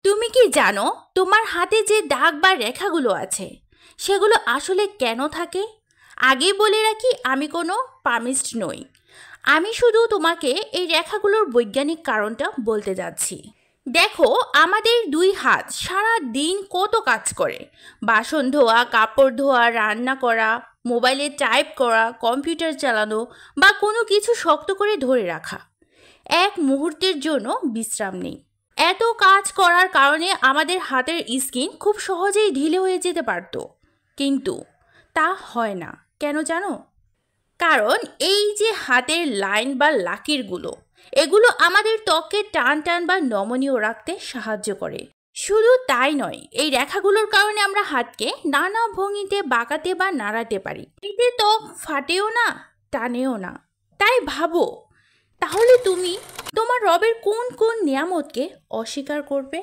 তুমি কি জানো তোমার হাতে যে দাগ বা রেখাগুলো আছে সেগুলো আসলে কেন থাকে? আগেই বলে রাখি, আমি কোনো পামিস্ট নই। আমি শুধু তোমাকে এই রেখাগুলোর বৈজ্ঞানিক কারণটা বলতে যাচ্ছি। দেখো, আমাদের দুই হাত সারা দিন কত কাজ করে। বাসন ধোয়া, কাপড় ধোয়া, রান্না করা, মোবাইলে টাইপ করা, কম্পিউটার চালানো বা কোনো কিছু শক্ত করে ধরে রাখা। এক মুহূর্তের জন্য বিশ্রাম নেই। এত কাজ করার কারণে আমাদের হাতের স্কিন খুব সহজেই ঢিলে হয়ে যেতে পারত, কিন্তু তা হয় না। কেন জানো? কারণ এই যে হাতের লাইন বা লাকিরগুলো, এগুলো আমাদের ত্বককে টান টান বা নমনীয় রাখতে সাহায্য করে। শুধু তাই নয়, এই রেখাগুলোর কারণে আমরা হাতকে নানা ভঙ্গিতে বাঁকাতে বা নাড়াতে পারি। এতে ত্বক ফাটেও না, টানেও না। তাই ভাবো, তাহলে তুমি তোমার রবের কোন কোন নিয়ামতকে অস্বীকার করবে?